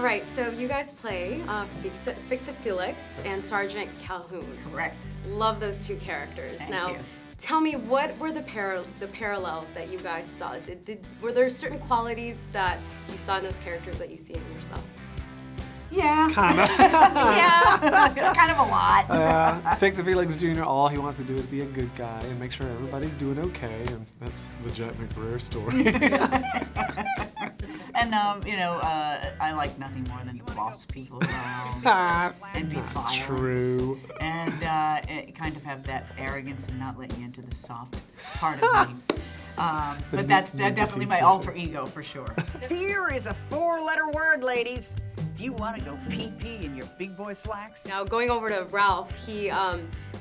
All right, so you guys play Fix-It Felix and Sergeant Calhoun. Correct. Love those two characters. Thank now, you. tell me, what were the parallels that you guys saw? Were there certain qualities that you saw in those characters that you see in yourself? Yeah. Kinda. Yeah, kind of a lot. Fix-It Felix Jr., all he wants to do is be a good guy and make sure everybody's doing okay, and that's the Jack McBrayer story. And, I like nothing more than to boss people around and be violent. True. And kind of have that arrogance and not let you into the soft part of me. But that's definitely my alter ego for sure. Fear is a 4-letter word, ladies. If you want to go pee-pee in your big boy slacks. Now, going over to Ralph, he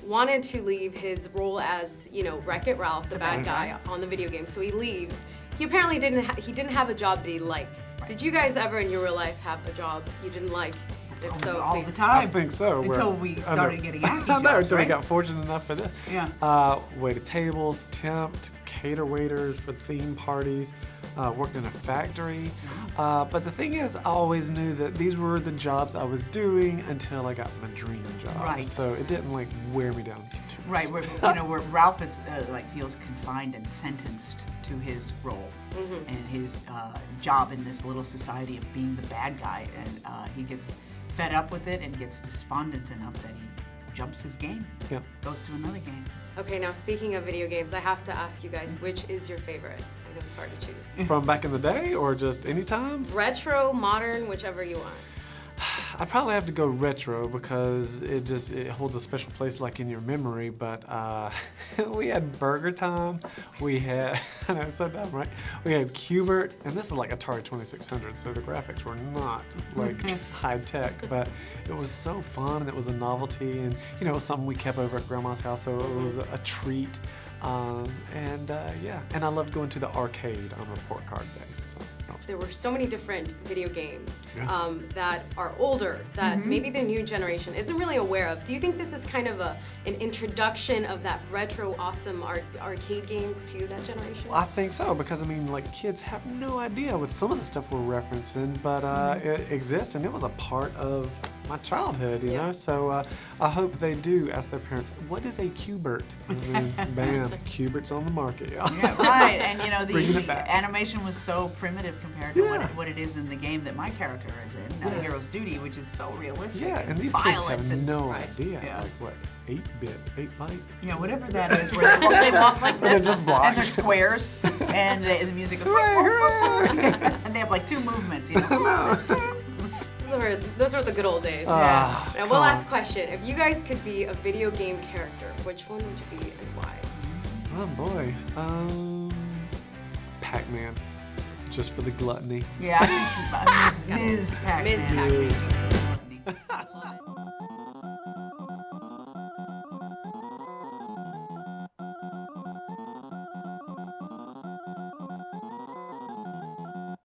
wanted to leave his role as, Wreck-It Ralph, the bad guy, on the video game, so he leaves. He apparently didn't have a job that he liked. Did you guys ever in your real life have a job you didn't like? If so, all please. the time. I think so. Until we started getting acting I know, jobs, until we right? got fortunate enough for this. Yeah. Waited tables, temped, cater waiters for theme parties, worked in a factory. But the thing is, I always knew that these were the jobs I was doing until I got my dream job. Right. So it didn't wear me down too much. Right, where Ralph is feels confined and sentenced to his role and his job in this little society of being the bad guy, and he gets fed up with it and gets despondent enough that he jumps his game, goes to another game. Okay, now speaking of video games, I have to ask you guys, which is your favorite? I know it's hard to choose. From back in the day or just anytime? Retro, modern, whichever you want. I'd probably have to go retro because it holds a special place in your memory, but we had Burger Time, we had, I know it's so dumb, right? We had Qbert, and this is like Atari 2600, so the graphics were not high tech, but it was so fun and it was a novelty, and it was something we kept over at Grandma's house, so it was a treat. And I loved going to the arcade on report card day. There were so many different video games that are older that maybe the new generation isn't really aware of. Do you think this is kind of an introduction of that retro, awesome arcade games to that generation? Well, I think so, because kids have no idea with some of the stuff we're referencing, but it exists and it was a part of my childhood, you know? So I hope they do ask their parents, what is a Qbert? And then, bam, Qbert's on the market, y'all. Yeah, right, and the animation was so primitive compared to what it is in the game that my character is in, Hero's Duty, which is so realistic. Yeah, and these kids have no idea, 8-bit, 8-byte? Yeah, whatever that is, where they walk like this, just blocks. and they're squares, and the music goes, and they have 2 movements, Those were the good old days. Now, one last question. If you guys could be a video game character, which one would you be and why? Oh boy, Pac-Man, just for the gluttony. Yeah, Ms. Pac-Man. Ms. Pac-Man.